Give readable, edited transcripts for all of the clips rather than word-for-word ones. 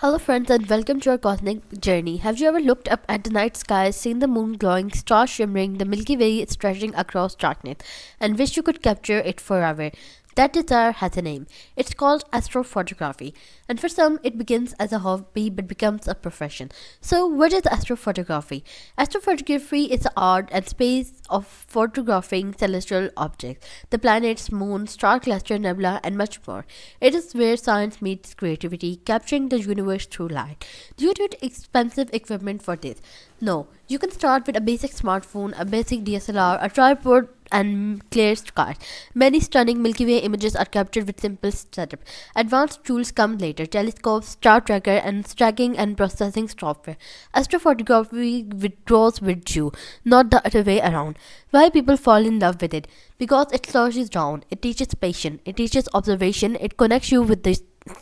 Hello, friends, and welcome to our cosmic journey. Have you ever looked up at the night sky, seen the moon glowing, stars shimmering, the Milky Way stretching across darkness, and wished you could capture it forever? That desire has a name. It's called astrophotography, and for some, it begins as a hobby but becomes a profession. So, what is astrophotography? Astrophotography is the art and space of photographing celestial objects, the planets, moon, star cluster, nebula, and much more. It is where science meets creativity, capturing the universe through light. Do you need expensive equipment for this? No. You can start with a basic smartphone, a basic DSLR, a tripod, and clear skies. Many stunning Milky Way images are captured with simple setup. Advanced tools come later: telescopes, star tracker, and tracking and processing software. Astrophotography withdraws with you, not the other way around. Why people fall in love with it? Because it slows you down, it teaches patience, it teaches observation, it connects you with the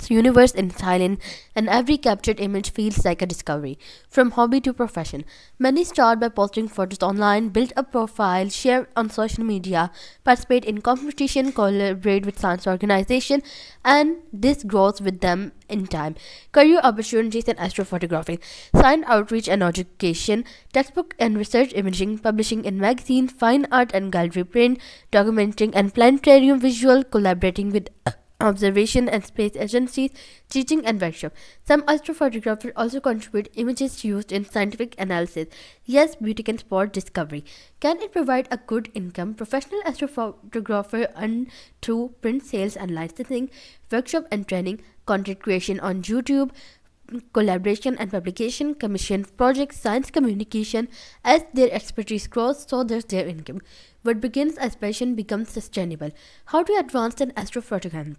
universe in silence, and every captured image feels like a discovery. From hobby to profession, many start by posting photos online, build a profile, share on social media, participate in competition, collaborate with science organization, and this grows with them in time. Career opportunities in astrophotography, science outreach and education, textbook and research imaging, publishing in magazine, fine art and gallery print, documenting and planetarium visual, collaborating with observation and space agencies, teaching and workshop. Some astrophotographers also contribute images used in scientific analysis. Yes, beauty can support discovery. Can it provide a good income? Professional astrophotographer earn through print sales and licensing, workshop and training, content creation on YouTube, collaboration and publication, commission projects, science communication. As their expertise grows, so does their income. What begins as passion becomes sustainable. How to advance an astrophotography?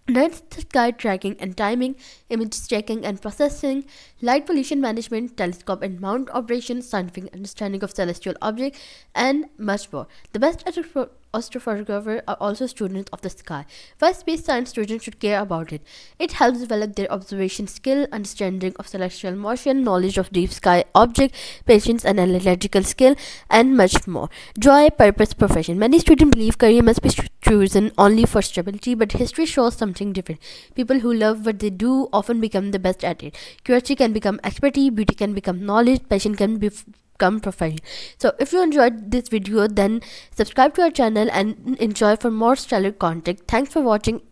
Night sky tracking and timing, image checking and processing, light pollution management, telescope and mount operations, scientific understanding of celestial objects, and much more. The best astrophotographers are also students of the sky. Why space science students should care about it? It helps develop their observation skill, understanding of celestial motion, knowledge of deep sky objects, patience and analytical skill, and much more. Joy, purpose, profession. Many students believe career must be chosen only for stability, but history shows something different. People who love what they do often become the best at it. Curiosity can become expertise, beauty can become knowledge, passion can become profession. So if you enjoyed this video, then subscribe to our channel and enjoy for more stellar content. Thanks for watching.